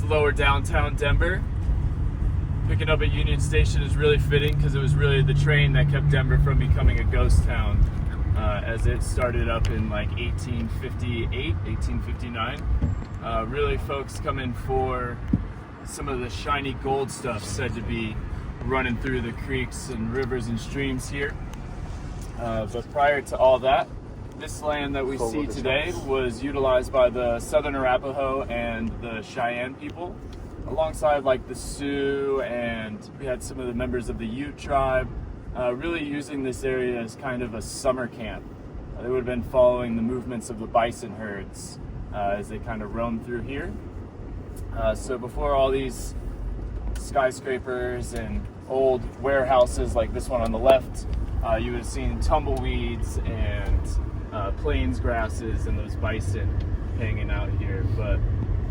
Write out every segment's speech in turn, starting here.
lower downtown Denver. Picking up at Union Station is really fitting because it was really the train that kept Denver from becoming a ghost town as it started up in like 1858, 1859. Really folks coming for some of the shiny gold stuff said to be running through the creeks and rivers and streams here. But prior to all that, this land that we see today was utilized by the Southern Arapaho and the Cheyenne people, alongside like the Sioux, and we had some of the members of the Ute tribe, really using this area as kind of a summer camp. They would have been following the movements of the bison herds as they kind of roamed through here. So before all these skyscrapers and old warehouses like this one on the left, you would have seen tumbleweeds and plains grasses and those bison hanging out here. But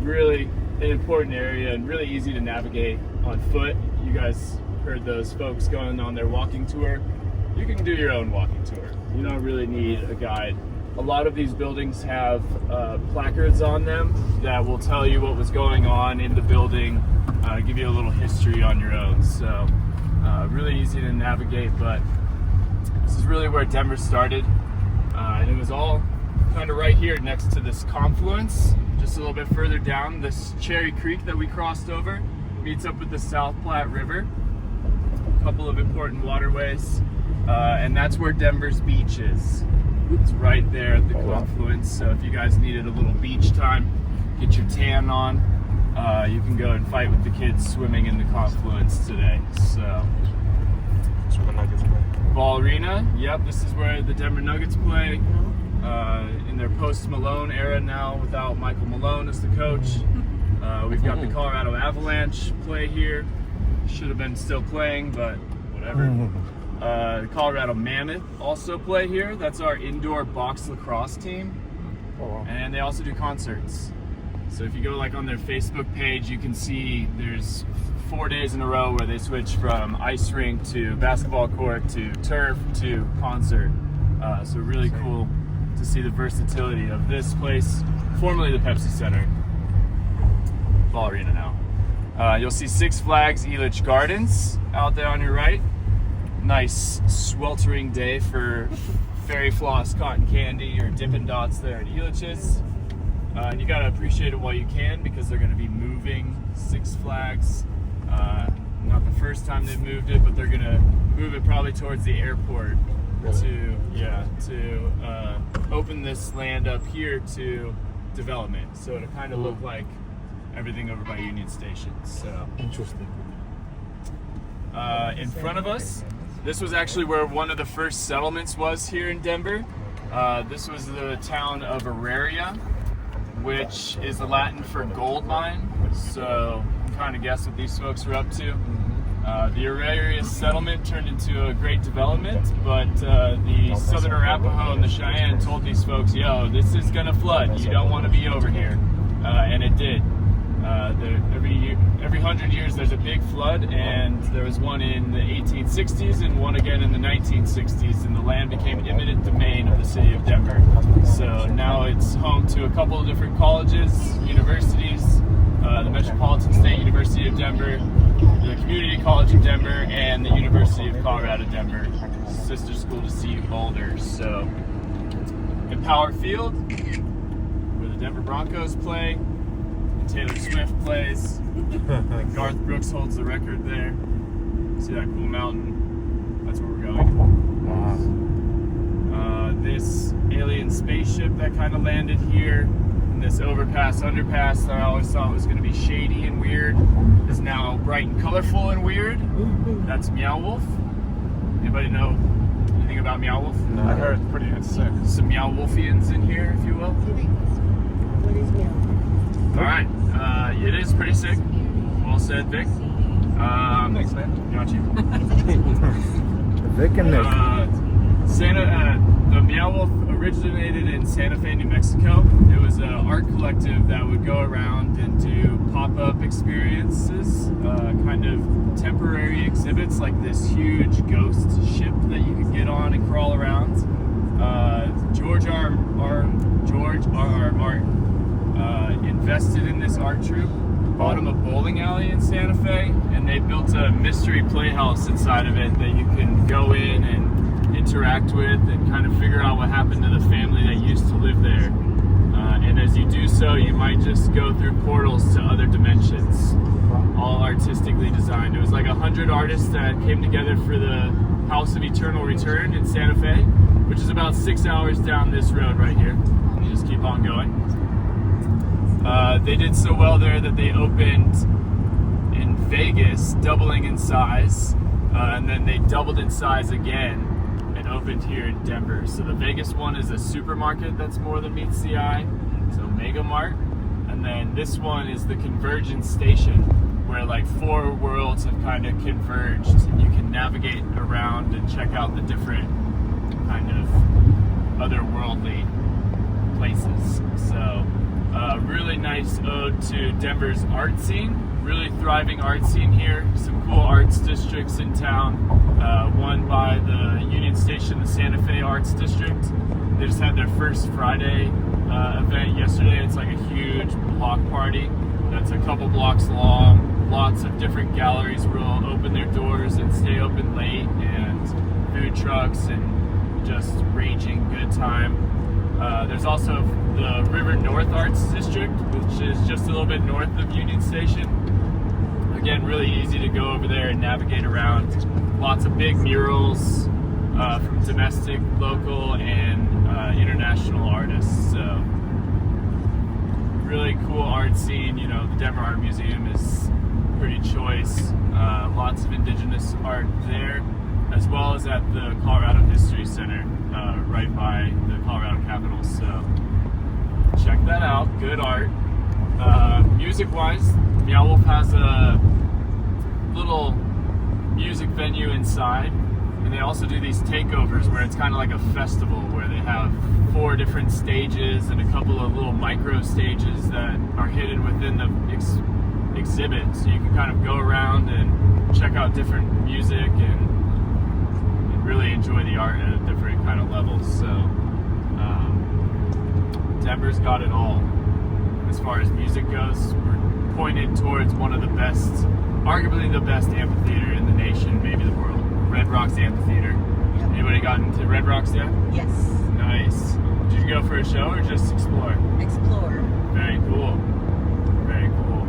really an important area and really easy to navigate on foot. You guys heard those folks going on their walking tour. You can do your own walking tour. You don't really need a guide. A lot of these buildings have placards on them that will tell you what was going on in the building, give you a little history on your own. So really easy to navigate, but this is really where Denver started. And it was all kind of right here next to this confluence. Just a little bit further down, this Cherry Creek that we crossed over meets up with the South Platte River. A couple of important waterways. And that's where Denver's beach is. It's right there at the confluence. So if you guys needed a little beach time, get your tan on, you can go and fight with the kids swimming in the confluence today. So, Ball Arena, yep, this is where the Denver Nuggets play. In their post-Malone era now, without Michael Malone as the coach. We've got the Colorado Avalanche play here. Should have been still playing, but whatever. The Colorado Mammoth also play here. That's our indoor box lacrosse team. And they also do concerts. So if you go like on their Facebook page, you can see there's 4 days in a row where they switch from ice rink to basketball court to turf to concert. So really cool to see the versatility of this place, formerly the Pepsi Center. Ball Arena now. You'll see Six Flags Elitch Gardens out there on your right. Nice sweltering day for fairy floss cotton candy or Dippin' Dots there at Elitch's. And you gotta appreciate it while you can, because they're gonna be moving Six Flags. Not the first time they've moved it, but they're gonna move it probably towards the airport to open this land up here to development. So it'll kind of look like everything over by Union Station. So interesting. In front of us, this was actually where one of the first settlements was here in Denver. This was the town of Auraria, which is the Latin for gold mine. So you can kind of guess what these folks were up to. The Auraria settlement turned into a great development, but the Southern Arapaho and the Cheyenne told these folks, yo, this is gonna flood. You don't want to be over here. And it did. Every 100 years there's a big flood, and there was one in the 1860s and one again in the 1960s, and the land became eminent domain of the city of Denver. So now it's home to a couple of different colleges, universities, the Metropolitan State University of Denver, the Community College of Denver, and the University of Colorado Denver, sister school to CU Boulder. So in Power Field, where the Denver Broncos play, Taylor Swift plays. Garth Brooks holds the record there. See that cool mountain? That's where we're going. Wow. This alien spaceship that kind of landed here, and this overpass, underpass that I always thought was going to be shady and weird, is now bright and colorful and weird. That's Meow Wolf. Anybody know anything about Meow Wolf? No. I heard it's pretty sick. Some Meow Wolfians in here, if you will. What is Meow? All right, it is pretty sick. Well said, Vic. Thanks, man. Got you. Vic and Nick. The Meow Wolf originated in Santa Fe, New Mexico. It was an art collective that would go around and do pop-up experiences, kind of temporary exhibits, like this huge ghost ship that you could get on and crawl around. George R. R. Martin invested in this art troupe bottom of bowling alley in Santa Fe, and they built a mystery playhouse inside of it that you can go in and interact with and kind of figure out what happened to the family that used to live there. And as you do so, you might just go through portals to other dimensions, all artistically designed. It was like 100 artists that came together for the House of Eternal Return in Santa Fe, which is about 6 hours down this road right here. You just keep on going. They did so well there that they opened in Vegas, doubling in size, and then they doubled in size again and opened here in Denver. So the Vegas one is a supermarket that's more than meets the eye, so Mega Mart, and then this one is the Convergence Station, where like 4 worlds have kind of converged, and you can navigate around and check out the different kind of otherworldly places. So really nice ode to Denver's art scene. Really thriving art scene here. Some cool arts districts in town. One by the Union Station, the Santa Fe Arts District. They just had their first Friday event yesterday. It's like a huge block party that's a couple blocks long. Lots of different galleries will open their doors and stay open late, and food trucks and just raging good time. There's also the River North Arts District, which is just a little bit north of Union Station. Again, really easy to go over there and navigate around. Lots of big murals from domestic, local, and international artists. So really cool art scene. You know, the Denver Art Museum is pretty choice. Lots of indigenous art there, as well as at the Colorado History Center, right by the Colorado Capitol. So check that out. Good art. Music-wise, Meow Wolf has a little music venue inside, and they also do these takeovers where it's kind of like a festival where they have 4 different stages and a couple of little micro stages that are hidden within the exhibit, so you can kind of go around and check out different music and really enjoy the art at a different kind of level. So Denver's got it all as far as music goes. We're pointed towards one of the best, arguably the best amphitheater in the nation, maybe the world. Red Rocks Amphitheater. Yep. Anybody gotten to Red Rocks yet? Yes. Nice. Did you go for a show or just explore? Explore. Very cool. Very cool.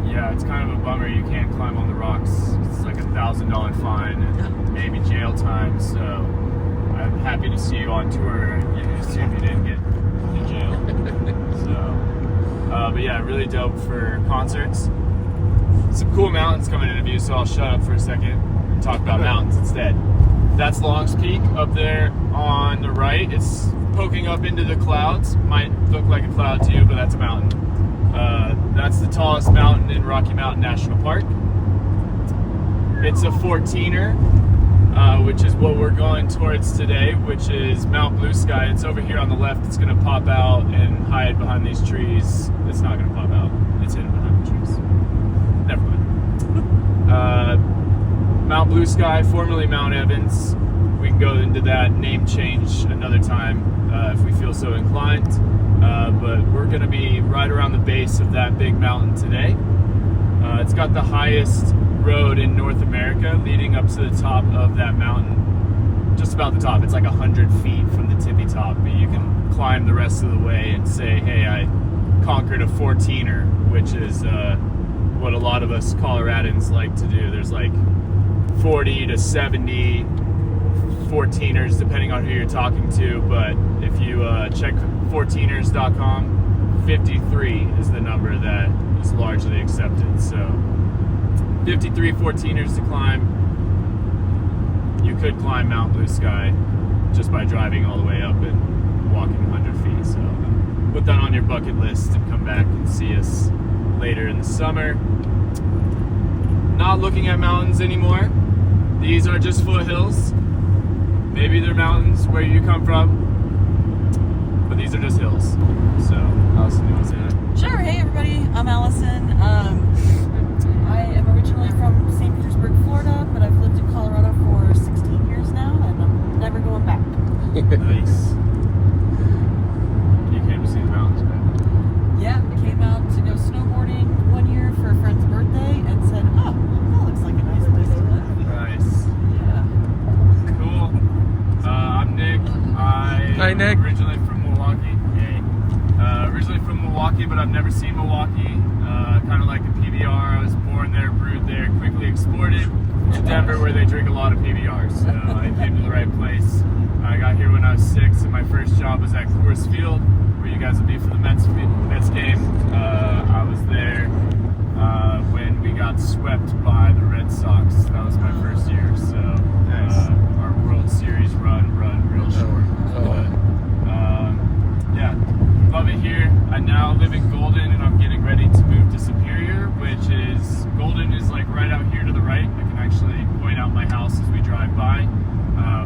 Yeah, it's kind of a bummer you can't climb on the rocks. It's like $1,000 fine and maybe jail time. So I'm happy to see you on tour. You assume you didn't get in jail. But yeah, really dope for concerts. Some cool mountains coming into view, so I'll shut up for a second and talk about mountains instead. That's Long's Peak up there on the right. It's poking up into the clouds. Might look like a cloud to you, but that's a mountain. That's the tallest mountain in Rocky Mountain National Park. It's a 14er, which is what we're going towards today, which is Mount Blue Sky. It's over here on the left. It's going to pop out and hide behind these trees. It's not going to pop out. It's hidden behind the trees. Never mind. Mount Blue Sky, formerly Mount Evans. We can go into that name change another time if we feel so inclined. But we're going to be right around the base of that big mountain today. It's got the highest road in North America leading up to the top of that mountain. Just about the top. It's like 100 feet from the tippy top. But you can climb the rest of the way and say, hey, I conquered a 14er, which is what a lot of us Coloradans like to do. There's like 40 to 70 14ers depending on who you're talking to, but if you check 14ers.com, 53 is the number that is largely accepted. So 53 14ers to climb. You could climb Mount Blue Sky just by driving all the way up and walking 100 feet. So put that on your bucket list and come back and see us later in the summer. Not looking at mountains anymore. These are just foothills. Maybe they're mountains where you come from, but these are just hills. So, Allison, you want to say that? Sure. Hey, everybody. I'm Allison. I am originally from St. Petersburg, Florida, but I've lived in Colorado for 16 years now, and I'm never going back. Nice. You came to see the mountains, man. Yeah, we came out to go snowboarding one year kind of like a PBR. I was born there, brewed there, quickly exported to Denver where they drink a lot of PBR. So I came to the right place. I got here when I was 6, and my first job was at Coors Field, where you guys will be for the Mets game. I was there when we got swept by the Red Sox. That was my first year. So our World Series run real short. But yeah, love it here. I now live in Golden, and I'm getting ready to move to Superior, which is, Golden is like right out here to the right. I can actually point out my house as we drive by.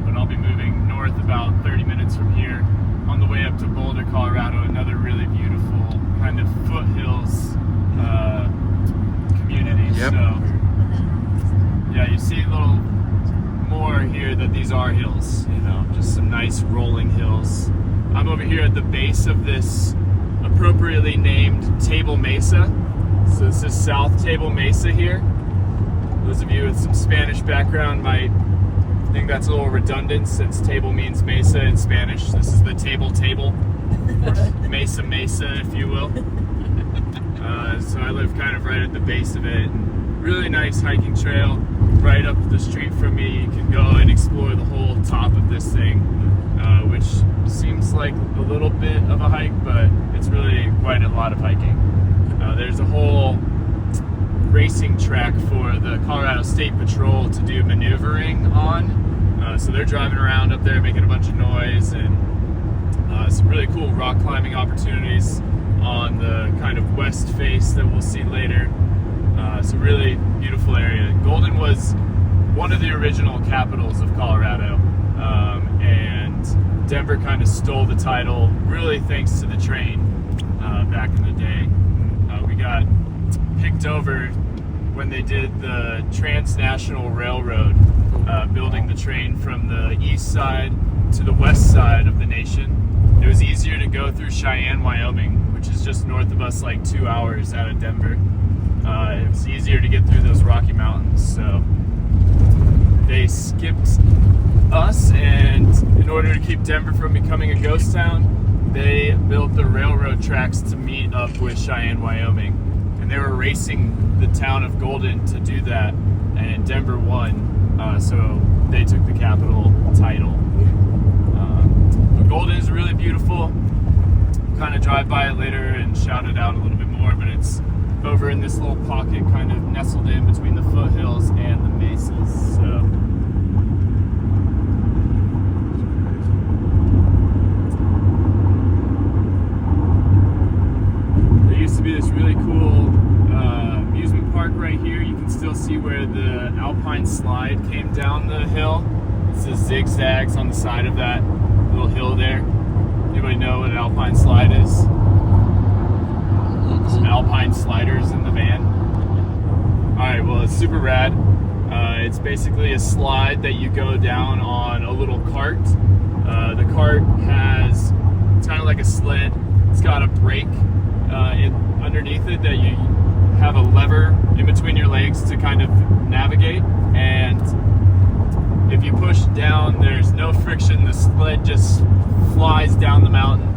But I'll be moving north about 30 minutes from here on the way up to Boulder, Colorado, another really beautiful kind of foothills community. Yep. So yeah, you see a little more here that these are hills, you know, just some nice rolling hills. I'm over here at the base of this appropriately named Table Mesa. So this is South Table Mesa here. Those of you with some Spanish background might think that's a little redundant since table means mesa in Spanish. This is the table, or mesa, if you will. So I live kind of right at the base of it. Really nice hiking trail right up the street from me. You can go and explore the whole top of this thing, which seems like a little bit of a hike, but it's really quite a lot of hiking. There's a whole racing track for the Colorado State Patrol to do maneuvering on. So they're driving around up there making a bunch of noise, and some really cool rock climbing opportunities on the kind of west face that we'll see later. It's a really beautiful area. Golden was one of the original capitals of Colorado, and Denver kind of stole the title really thanks to the train back in the day. We got picked over when they did the Transnational Railroad, building the train from the east side to the west side of the nation. It was easier to go through Cheyenne, Wyoming, which is just north of us, like 2 hours out of Denver. It was easier to get through those Rocky Mountains, so they skipped us, and in order to keep Denver from becoming a ghost town, they built the railroad tracks to meet up with Cheyenne, Wyoming. And they were racing the town of Golden to do that, and Denver won, so they took the capital title. But Golden is really beautiful. Kind of drive by it later and shout it out a little bit more, but it's over in this little pocket kind of nestled in between the foothills and the mesas. So there used to be this really cool amusement park right here. You can still see where the Alpine slide came down the hill. It's the zigzags on the side of that little hill there. Anybody know what an Alpine slide is? Some Alpine sliders in the van. Alright, well, it's super rad. It's basically a slide that you go down on a little cart. The cart has, it's kind of like a sled. It's got a brake underneath it that you have a lever in between your legs to kind of navigate, and if you push down, there's no friction. The sled just flies down the mountain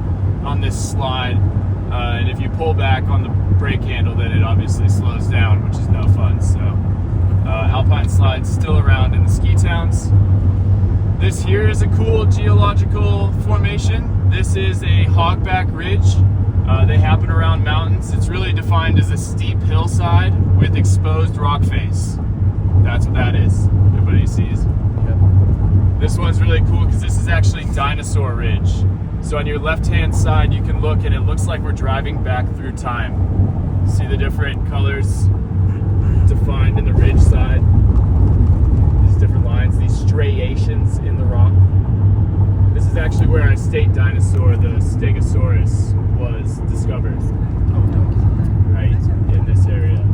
on this slide, and if you pull back on the brake handle, then it obviously slows down, which is no fun. So Alpine slides still around in the ski towns. This here is a cool geological formation. This is a hogback ridge. They happen around mountains. It's really defined as a steep hillside with exposed rock face. That's what that is. Everybody sees. Yep. This one's really cool because this is actually Dinosaur Ridge. So on your left-hand side, you can look, and it looks like we're driving back through time. See the different colors defined in the ridge side? These different lines, these striations in the rock. This is actually where our state dinosaur, the Stegosaurus, was discovered. Right in this area.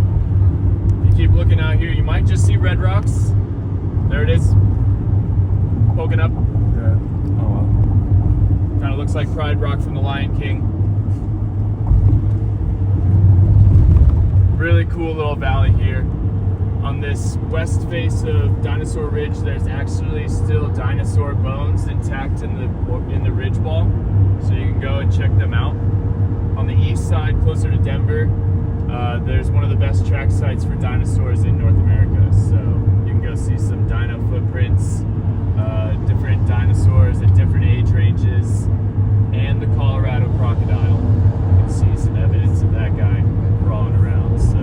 You keep looking out here, you might just see red rocks. There it is, poking up. Yeah. Oh wow. Kind of looks like Pride Rock from The Lion King. Really cool little valley here. On this west face of Dinosaur Ridge, there's actually still dinosaur bones intact in the ridge wall, so you can go and check them out. On the east side, closer to Denver, there's one of the best track sites for dinosaurs in North America. So you can go see some dino footprints, different dinosaurs at different age ranges, and the Colorado crocodile. You can see some evidence of that guy crawling around. So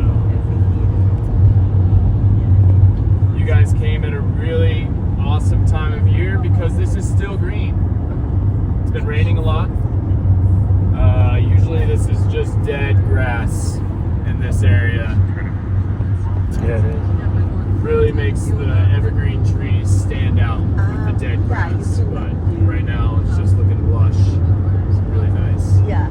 you guys came at a really awesome time of year because this is still green. It's been raining a lot. Usually this is just dead grass in this area. Yeah, it is. Really makes the evergreen trees stand out with the dead grass. But right now it's just looking lush. Really nice. Yeah,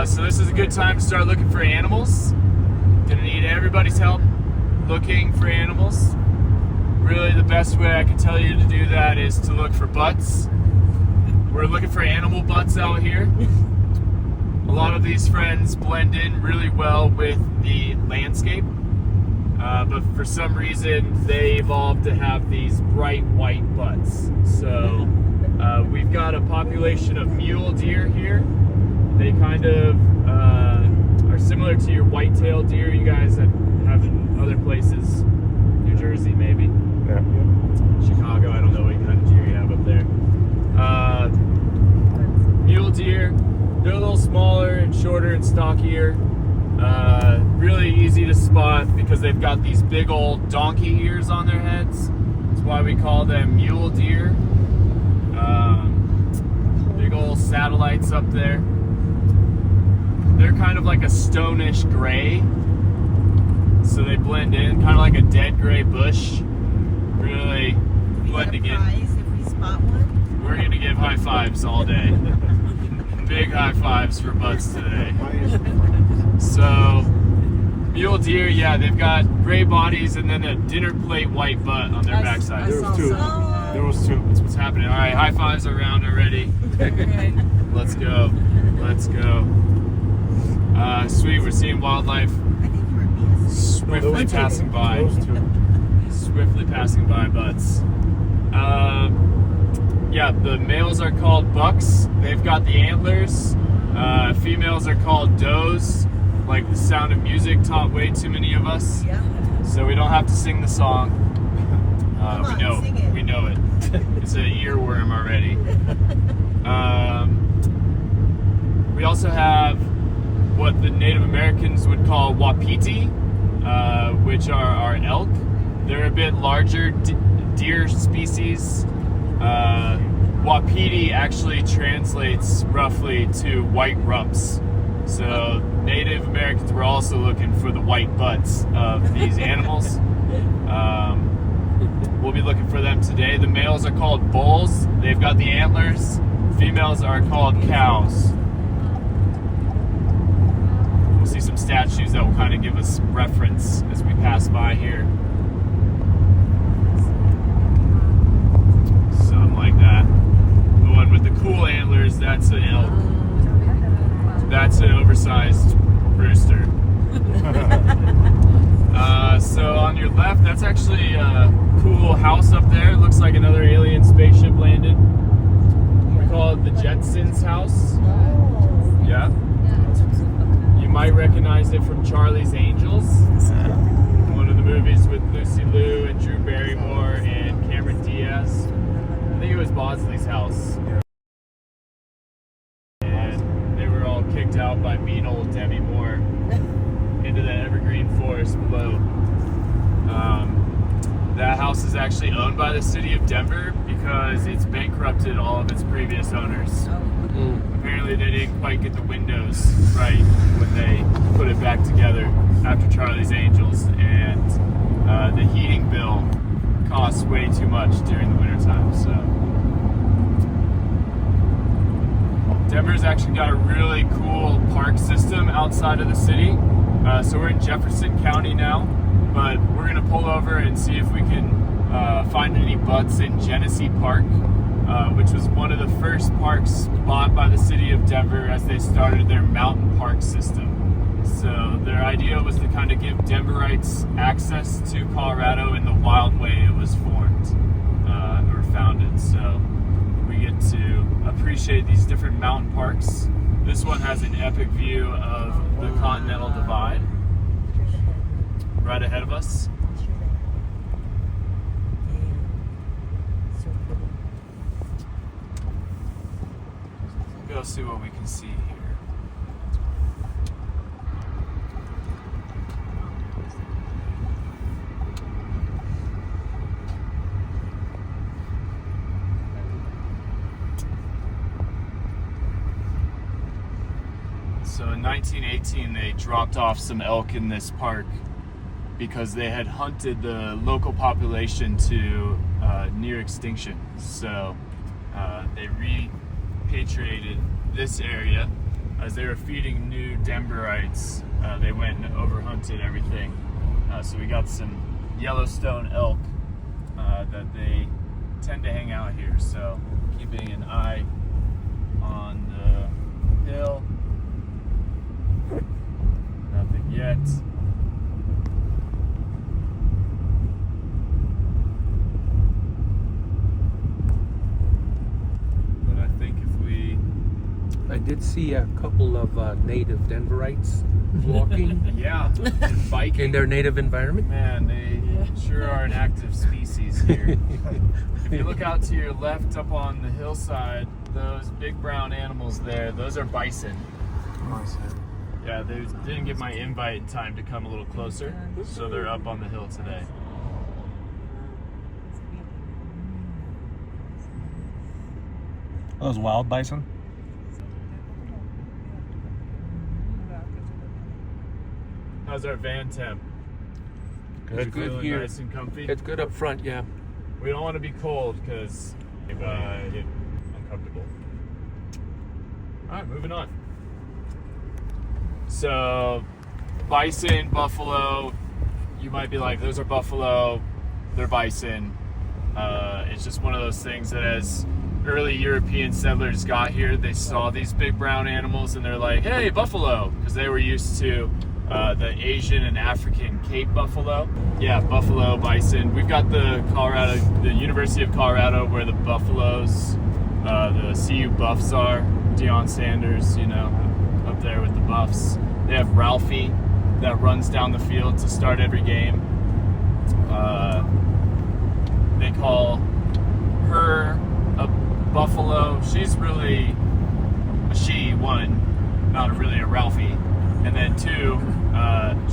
So this is a good time to start looking for animals. Gonna need everybody's help looking for animals. Really the best way I can tell you to do that is to look for butts. We're looking for animal butts out here. A lot of these friends blend in really well with the landscape, but for some reason they evolved to have these bright white butts. So we've got a population of mule deer here. They kind of are similar to your white-tailed deer you guys have in other places. New Jersey, maybe. Yeah. Chicago, I don't know what kind of deer you have up there. Mule deer, they're a little smaller and shorter and stockier. Really easy to spot because they've got these big old donkey ears on their heads. That's why we call them mule deer. Big old satellites up there. They're kind of like a stonish gray, so they blend in, kind of like a dead gray bush. Really blending in. if we spot one. We're gonna give high fives all day. Big high fives for butts today. So, mule deer, yeah, they've got gray bodies and then a dinner plate white butt on their backside. There was two. There was two. That's what's happening. All right, high fives around already. Let's go. Let's go. Sweet, we're seeing wildlife I think you were being swiftly passing by. Those two. Swiftly passing by butts. Yeah, the males are called bucks. They've got the antlers. Females are called does. Like The Sound of Music taught way too many of us. Yeah. So we don't have to sing the song. Come on, we know. sing it. We know it. It's an earworm already. We also have what the Native Americans would call wapiti, which are our elk. They're a bit larger deer species. Wapiti actually translates roughly to white rumps. So Native Americans were also looking for the white butts of these animals. We'll be looking for them today. The males are called bulls. They've got the antlers. Females are called cows. We'll see some statues that will kind of give us reference as we pass by here. Something like that. The one with the cool antlers, that's an elk. That's an oversized rooster. So on your left, that's actually a cool house up there. It looks like another alien spaceship landed. We call it the Jetsons house. Yeah. You might recognize it from Charlie's Angels, one of the movies with Lucy Liu and Drew Barrymore and Cameron Diaz. I think it was Bosley's house. And they were all kicked out by mean old Demi Moore into the evergreen forest below. That house is actually owned by the city of Denver because it's bankrupted all of its previous owners. Apparently they didn't quite get the windows right when they put it back together after Charlie's Angels, and the heating bill costs way too much during the wintertime. So Denver's actually got a really cool park system outside of the city. So we're in Jefferson County now, but we're gonna pull over and see if we can find any butts in Genesee Park, which was one of the first parks bought by the city of Denver as they started their mountain park system. So their idea was to kind of give Denverites access to Colorado in the wild way it was formed or founded. appreciate these different mountain parks. This one has an epic view of the Continental Divide right ahead of us. Go see what we can see here. So in 1918, they dropped off some elk in this park because they had hunted the local population to near extinction. So they repatriated this area. As they were feeding new Denverites, they went and overhunted everything. So we got some Yellowstone elk that they tend to hang out here. So keeping an eye on the hill. Nothing yet. But I think if we... I did see a couple of native Denverites walking Yeah, and biking. in their native environment. Man, they sure are an active species here. If you look out to your left up on the hillside, those big brown animals there, those are bison. Yeah, they didn't get my invite in time to come a little closer, so they're up on the hill today. Those wild bison? How's our van temp? It's good Feeling here. nice and comfy? It's good up front, yeah. We don't want to be cold because get uncomfortable. All right, moving on. So, bison, buffalo, you might be like, those are buffalo, they're bison. It's just one of those things that as early European settlers got here, they saw these big brown animals and they're like, hey, buffalo, because they were used to the Asian and African Cape buffalo. Yeah, buffalo, bison. We've got the University of Colorado where the buffaloes, the CU Buffs are, Deion Sanders, you know, up there with the Buffs. They have Ralphie that runs down the field to start every game. They call her a buffalo. She's really a she, one, not really a Ralphie. And then two,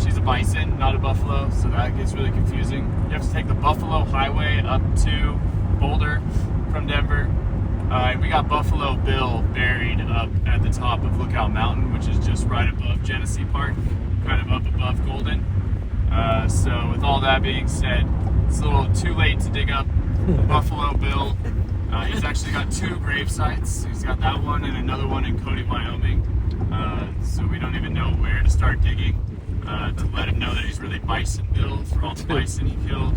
she's a bison, not a buffalo, so that gets really confusing. You have to take the Buffalo Highway up to Boulder from Denver. And we got Buffalo Bill buried up at the top of Lookout Mountain, which is just right above Genesee Park, kind of up above Golden. So with all that being said, it's a little too late to dig up Buffalo Bill. He's actually got two grave sites. He's got that one and another one in Cody, Wyoming. So we don't even know where to start digging to let him know that he's really Bison Bill for all the bison he killed,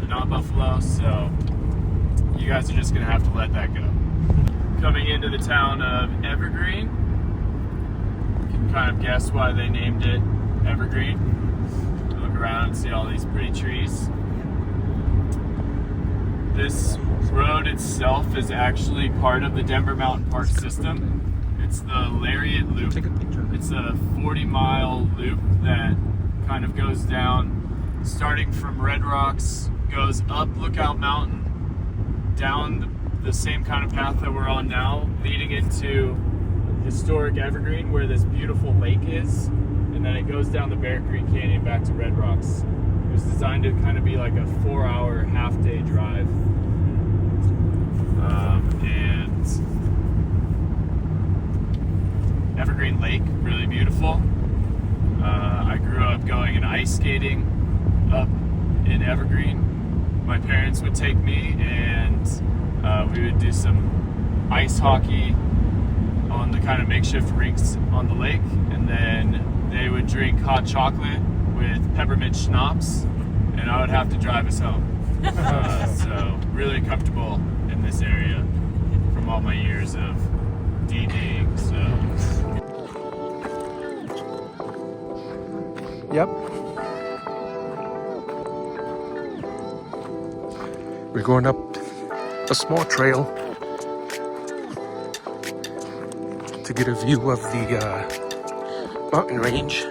not buffalo. So you guys are just gonna have to let that go. Coming into the town of Evergreen, you can kind of guess why they named it Evergreen. Look around and see all these pretty trees. This road itself is actually part of the Denver Mountain Park system. It's the Lariat Loop. Take a picture. It's a 40-mile loop that kind of goes down, starting from Red Rocks, goes up Lookout Mountain, down the same kind of path that we're on now, leading into historic Evergreen, where this beautiful lake is, and then it goes down the Bear Creek Canyon back to Red Rocks. It was designed to kind of be like a 4-hour half-day drive. And Evergreen Lake, really beautiful. I grew up going and ice skating up in Evergreen. My parents would take me and we would do some ice hockey on the kind of makeshift rinks on the lake, and then they would drink hot chocolate with peppermint schnapps, and I would have to drive us home. So really comfortable in this area from all my years of DJing. So. Yep. We're going up a small trail. to get a view of the mountain range.